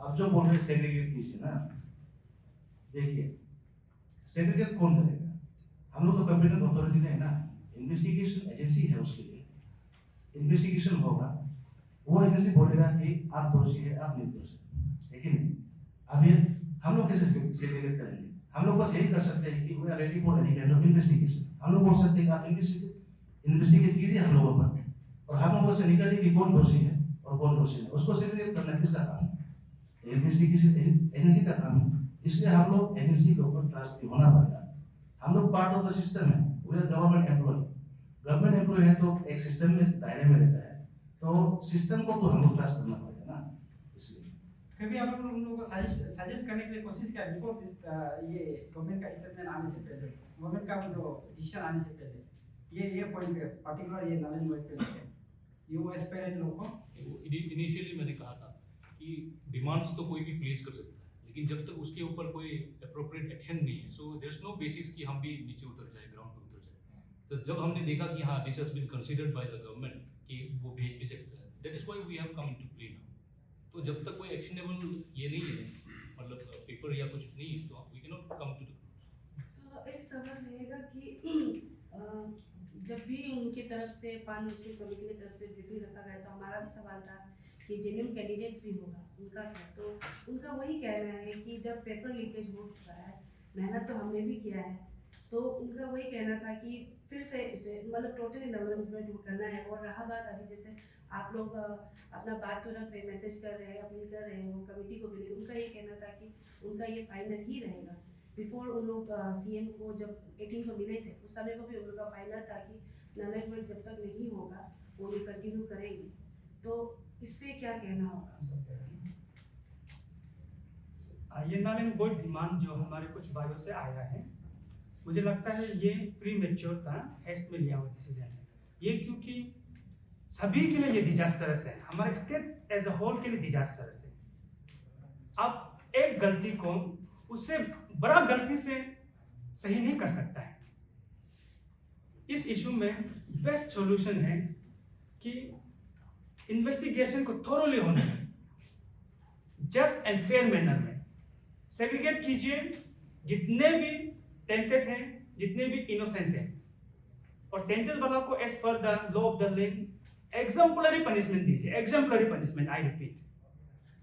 आप जो बोल रहे हैं सेग्रीगेट कीजिए ना। देखिए, सेग्रीगेट कौन करेगा? हम लोग तो कंप्यूटर अथॉरिटी नहीं है ना, इन्वेस्टिगेशन एजेंसी है, उसके लिए इन्वेस्टिगेशन होगा। वो एजेंसी बोलेगा कि आप दोषी है, आप निर्दोष है, लेकिन नहीं। अभी हम लोग कैसे सेग्रीगेट करेंगे? हम लोग बस यही कर सकते हैं कि we are ready for any kind of investigation. हम लोग बोल सकते हैं कि आप इन्वेस्टिगेट कीजिए हम लोगों पर, और हम लोगों से निकालिए कि कौन दोषी है और कौन दोषी है। उसको सेग्रीगेट करना किसका काम है? इन्वेस्टिगेशन एजेंसी का काम है। इसलिए हम लोग एजेंसी के ऊपर ट्रस्ट भी होना पड़ेगा। हम लोग पार्ट ऑफ द सिस्टम है, we are government employ. Government employ है तो एक सिस्टम में दायरे में रहता है, तो सिस्टम को तो हम लोग ट्रस्ट करना पड़ेगा ना। इसलिए कभी आप लोग उन लोगों को सजेस्ट करने के लिए कोशिश किया बिफोर दिस ये गवर्नमेंट का स्टेटमेंट आने से पहले, गवर्नमेंट का जो डिसीजन आने से पहले, ये पॉइंट पे पर्टिकुलर ये नॉलेज वर्क पे लेके यू एस्पेरेंट लोग को? इनिशियली मैंने कहा था कि डिमांड्स तो कोई भी प्लेस कर सकता है, लेकिन जब तक उसके ऊपर कोई अप्रोप्रिएट एक्शन नहीं है, so there is no basis कि हम भी नीचे उतर जाए, ग्राउंड पे उतर जाए। तो जब हमने देखा कि हाँ this has been considered by the government कि वो भेज भी सकता है, that is why we have come into play now. तो जब तक कोई एक्शनेबल ये नहीं है, मतलब पेपर या कुछ नहीं है, तो we can not come to the. एक सवाल रहेगा कि जब भी उनकी तरफ से पान मुस्लिम कमेटी की तरफ से ब्रीफिंग रखा गया, तो हमारा भी सवाल था कि जेन्युइन कैंडिडेट्स भी होगा, उनका क्या? तो उनका वही कहना है कि जब पेपर लीकेज हो चुका है, मेहनत तो हमने भी किया है, तो उनका वही कहना था कि फिर से इसे मतलब टोटली डेवलपमेंट करना है। और रहा बात अभी जैसे आप लोग अपना बात तो रख रहे, मैसेज कर रहे हैं, अपील कर रहे हैं वो कमेटी को भी, लेकिन उनका ये कहना था कि उनका ये फाइनल ही रहेगा। बिफोर उन लोग सीएम को जब 18 को मिले थे, उस समय को भी उन लोग का फाइनल था कि नॉलेज जब तक नहीं होगा वो ये कंटिन्यू करेंगे। तो इस पे क्या कहना होगा आप सबका? ये नल एंड वॉइड डिमांड जो हमारे कुछ भाइयों से आया है, मुझे लगता है ये प्री मेच्योर था, हेस्ट में लिया हुआ डिसीजन है ये, क्योंकि सभी के लिए ये डिजास्टरस है, हमारे स्टेट एज अ होल के लिए डिजास्टरस है। अब एक गलती को उससे बड़ा गलती से सही नहीं कर सकता है। इस इशू में बेस्ट सॉल्यूशन है कि इन्वेस्टिगेशन को थोरोली होना है, जस्ट एंड फेयर मैनर में सेग्रीगेट कीजिए, जितने भी टेंटेड हैं, जितने भी इनोसेंट हैं, और टेंटेड वाला को as per the law of the land exemplary punishment दीजिए, एग्जाम्पलरी पनिशमेंट, आई रिपीट।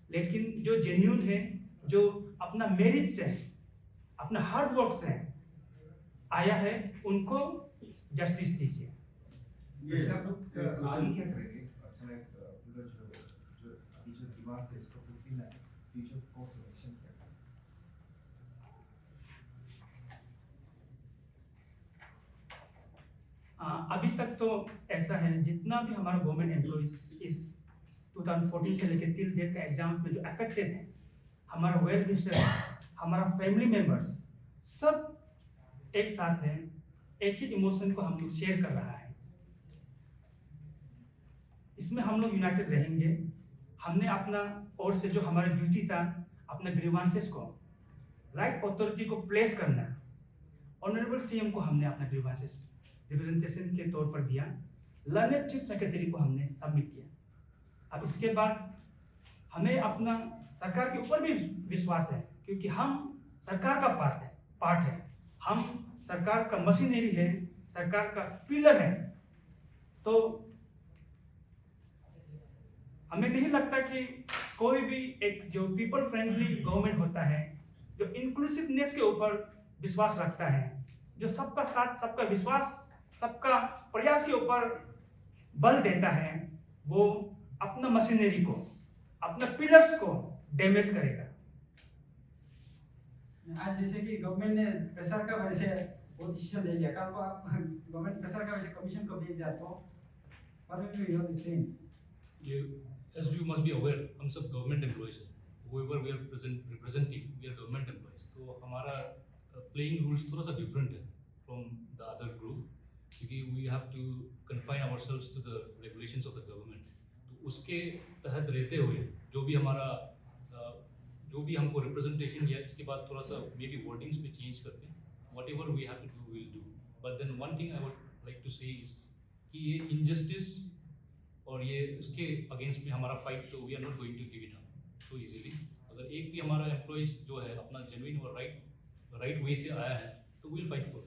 लेकिन जो जेन्यून है, जो अपना मेरिट से, अपना हार्ड वर्क से आया है, उनको जस्टिस दीजिए। वैसे आप लोग आगे क्या करेंगे? अच्छा, जो अभी जो दिमाग से इसको फुलफिल है, फ्यूचर कोर्स ऑफ एक्शन क्या है? अभी तक तो ऐसा है, जितना भी हमारा गवर्नमेंट एम्प्लॉइज इस 2014 से लेकर टिल डेट का एग्जाम्स में जो अफेक्टेड हैं, हमारा वेल विशर, हमारा फैमिली मेंबर्स सब एक साथ हैं, एक ही इमोशन को हम लोग शेयर कर रहा है। इसमें हम लोग यूनाइटेड रहेंगे। हमने अपना ओर से जो हमारा ड्यूटी था, अपने ग्रीवांसेस को राइट अथॉरिटी को प्लेस करना, ऑनरेबल सीएम को हमने अपना ग्रीवांसेस रिप्रेजेंटेशन के तौर पर दिया, लर्नेड चीफ सेक्रेटरी को हमने सबमिट किया। अब इसके बाद हमें अपना सरकार के ऊपर भी विश्वास है, क्योंकि हम सरकार का पार्ट है, हम सरकार का मशीनरी है, सरकार का पिलर है। तो हमें नहीं लगता कि कोई भी एक जो पीपल फ्रेंडली गवर्नमेंट होता है, जो इंक्लूसिवनेस के ऊपर विश्वास रखता है, जो सबका साथ, सबका विश्वास, सबका प्रयास के ऊपर बल देता है, वो अपना मशीनरी को, अपना पिलर्स को डैमेज करेगा। आज जैसे कि गवर्नमेंट ने प्रेशर का वजह से वो डिसीजन ले लिया, कल को आप गवर्नमेंट प्रेशर का वजह से कमीशन को भेज दिया, तो what will be your stand? ये as you must be aware, हम सब गवर्नमेंट एम्प्लॉइज हैं, whoever we are representing, we are government employees। तो हमारा प्लेइंग रूल्स थोड़ा सा डिफरेंट है फ्रॉम द अदर ग्रुप, क्योंकि we have to confine ourselves to the regulations of the government. तो उसके तहत रहते हुए जो भी हमारा जो भी हमको रिप्रेजेंटेशन या इसके बाद थोड़ा सा मे बी वर्डिंग्स में चेंज करके whatever we have to do we'll do। But then one thing I would like to say is कि ये injustice और ये इसके अगेंस्ट में हमारा फाइट, तो we are not going to give it up so easily. अगर एक भी हमारा एम्प्लॉइज जो है अपना जेन्युइन और राइट वे से आया है तो विल फाइट फॉर।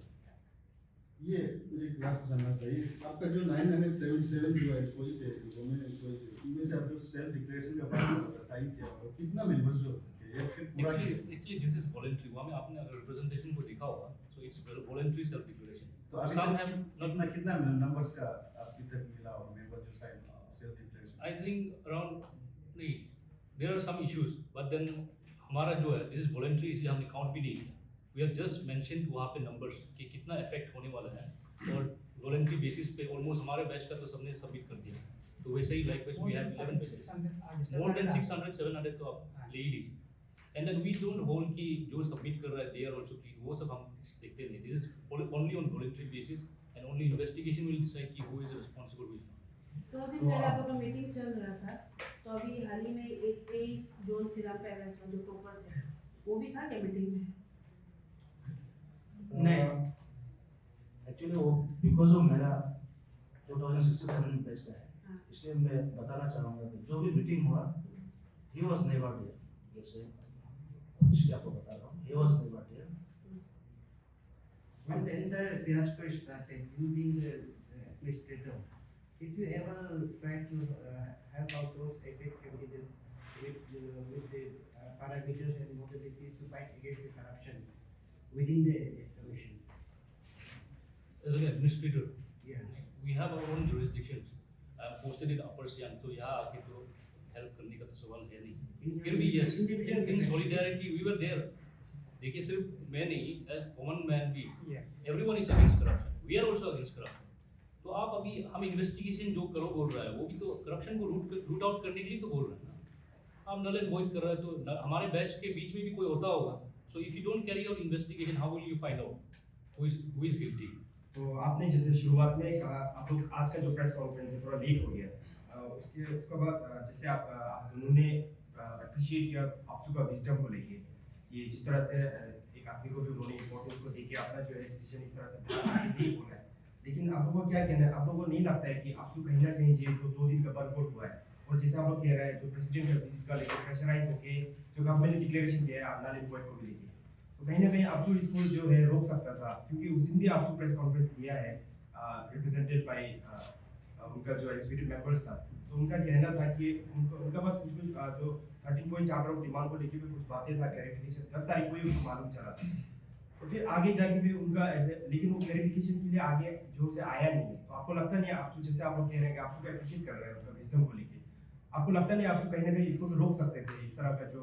ये एक लास्ट जानना चाहिए, आपका जो 977 जो एम्प्लॉइज है, जो गवर्नमेंट एम्प्लॉइज है, इनमें से आप जो सेल्फ डिक्लेरेशन का फॉर्म साइन किया हो, कितना मेंबर्स जो है फिर पूरा एक्चुअली दिस इज वॉलंटरी। वहाँ में आपने अगर रिप्रेजेंटेशन को देखा होगा, so it's voluntary self declaration. तो अभी some तक have कितना नंबर्स का आपकी तक मिला और मेंबर जो sign self declaration? I think around नहीं, there are some issues, but then हमारा जो है this is voluntary, इसलिए हमने काउंट भी नहीं किया। We have just mentioned वहाँ पे numbers कि कितना इफेक्ट होने वाला है, और वॉलंटरी बेसिस पे ऑलमोस्ट हमारे बैच का तो सबने सबमिट कर दिया। तो वैसे ही likewise we have 11 batches, more than 600 700 तो आप ले ही लीजिए। And then we don't hold कि जो सबमिट कर रहा है they are also clean, वो सब हम देखते नहीं। This is only on voluntary basis and only investigation will decide कि who is responsible, who is not। 2 दिन पहले आप लोग का मीटिंग चल रहा था, तो अभी हाल ही में एक 23 जोन सिराम पैलेस में जो टॉपर थे वो भी था क्या मीटिंग में? नहीं। एक्चुअली वो बिकॉज ऑफ मेरा 2067 बैच का है, हाँ। इसलिए मैं बताना चाहूँगा कि जो भी मीटिंग हुआ ही वाज नेवर देयर। जैसे इसलिए आपको बता रहा हूँ, he was never there. When the entire fiasco started, you being the administrator, did you ever try to help out those exec candidates with the parameters and modalities to fight against the corruption within the commission? As an administrator, Yeah. we have our own jurisdictions. I am posted in Upper Siang, तो यहाँ आके तो help करने का तो सवाल है नहीं। फिर भी yes, in solidarity we were there। देखिए सिर्फ मैं नहीं, as common man भी, everyone is against corruption, we are also against corruption। तो आप अभी हम इन्वेस्टिगेशन जो करो बोल रहा है, वो भी तो करप्शन को रूट आउट करने के लिए तो बोल रहे हैं ना। आप नल एंड वॉइड कर रहे हैं, तो हमारे बैच के बीच में भी कोई होता होगा। So if you don't carry out investigation, how will you find out who is guilty? तो आपने जैसे शुरुआत में कहा, आप लोग आज का जो प्रेस कॉन्फ्रेंस है थोड़ा लेट हो गया, उसके बाद जैसे आप दोनों ने अप्रिशिएट किया आपसू का विजडम को लेके, ये जिस तरह से एक आदमी को भी उन्होंने इम्पोर्टेंस को देके अपना जो है डिसीजन इस तरह से नहीं बोला है। लेकिन आप लोगों को क्या कहना है, आप लोगों को नहीं लगता है कि आपसू कहीं ना कहीं ये जो 2 दिन का बर्नआउट हुआ है, और जैसे आप लोग कह रहे हैं जो प्रेसिडेंट का विजिट का लेकर प्रेशराइज होके जो गवर्नमेंट ने डिक्लेरेशन दिया है नाल एंड वॉइड को भी लेके, तो कहीं ना कहीं आपसू इसको जो है रोक सकता था, क्योंकि उस दिन भी आपसू प्रेस कॉन्फ्रेंस दिया है रिप्रेजेंटेड बाय उनका जो एग्जीक्यूटिव मेंबर्स था। तो उनका कहना था कि उनका बस कुछ जो 13 चार्टर डिमांड को लेके भी कुछ बातें था, क्लैरिफिकेशन 10 तारीख को ही उनको मालूम चला था। तो फिर आगे जाके भी उनका ऐसे, लेकिन वो क्लैरिफिकेशन के लिए आगे जो से आया नहीं है। तो आपको लगता नहीं है, आप जैसे आप लोग कह रहे हैं कि आप उसको एप्रिशिएट कर रहे हैं उनका विजडम को लेके, आपको लगता नहीं आप कहीं ना कहीं इसको भी रोक सकते थे इस तरह का जो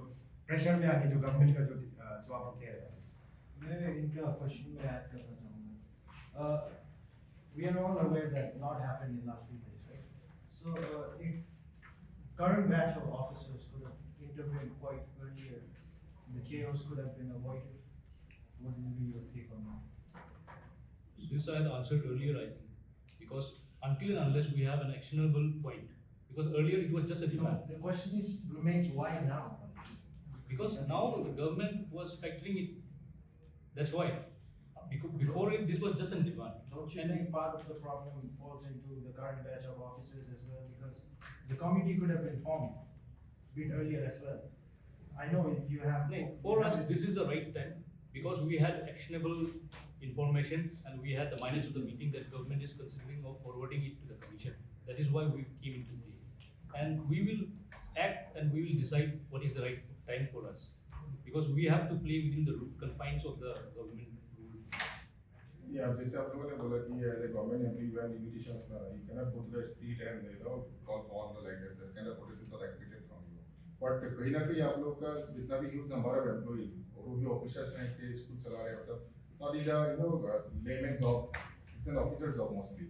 प्रेशर में आके जो गवर्नमेंट का जो आप लोग कह रहे हैं? मैं इनका क्वेश्चन में ऐड करना चाहूँगा। We are all aware that not happened in last few days, right? So if current batch of officers could have intervened quite earlier, the chaos could have been avoided. What will be your take on that? This I had answered earlier, I think, because until and unless we have an actionable point, because earlier it was just a No, demand, the question remains why now? because now the government was factoring it. That's why. Because before it, this was just a demand. Don't you And- think part of the problem falls into the current batch of officers as well? Because the committee could have been formed a bit earlier as well. I know you have. No, for us, this is the right time, because we had actionable information and we had the minutes of the meeting that government is considering of forwarding it to the commission. That is why we came into play. And we will act and we will decide what is the right time for us. Because we have to play within the confines of the government rule. Yeah, जैसे आप लोगों ने बोला कि as a government employee you have limitations now. You cannot go to the street and call like that. That kind of protections are expected from you. But कहीं ना कहीं आप लोग का जितना भी ह्यूज नंबर ऑफ एम्प्लॉइज और वो भी ऑफिसर्स हैं कि स्कूल चला रहे हैं, मतलब not in the layman job, it's an officer job mostly.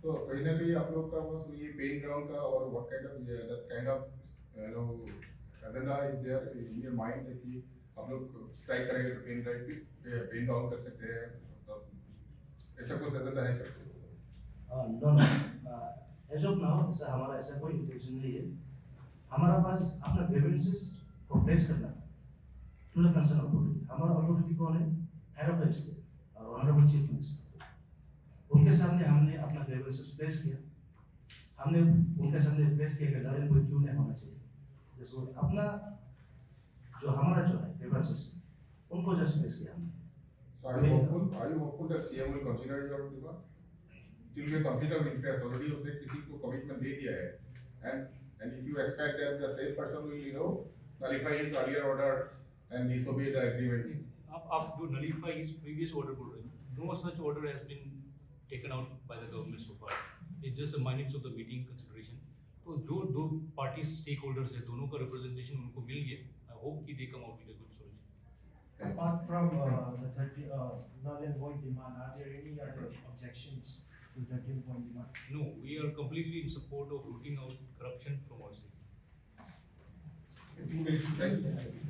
तो कहीं ना कहीं आप लोग का बस ये पेन ग्राउंड का और what kind of that kind of agenda is there in your mind कि आप लोग स्ट्राइक करेंगे तो पेन डाउन कर सकते हैं, ऐसा कुछ एजेंडा है क्या? नो एज ऑफ नाउ ऐसा हमारा ऐसा कोई इंटेंशन नहीं है। हमारा पास अपना ग्रीवेंसेस को प्लेस करना है टू द कंसर्न अथॉरिटी। हमारा अथॉरिटी कौन है? Head of the state honourable chief minister. उनके सामने हमने अपना ग्रीवेंसेस प्लेस किया। हमने उनके सामने रिक्वेस्ट किया कि नरेंद्र गोई क्यों नहीं होना चाहिए, जैसे अपना जो हमारा जो है ग्रीवेंसेस उनको जस्ट फेस किया हमने। So are you hopeful that CM will consider your demand? It will be a conflict of interest. Already उसने किसी को commitment दे दिया है, and if you expect that the same person will nullify his earlier order and disobey the agreement. आप जो nullify his previous order बोल रहे हैं, no such order has been taken out by the government so far. It's just a minutes of the meeting consideration. तो जो दो parties stakeholders है, दोनों का representation उनको मिल गया. I hope कि they come out with a good solution. Apart from the 30 null and void demand, are there any other objections to 13-point demand? No, we are completely in support of rooting out corruption from our state. Thank you.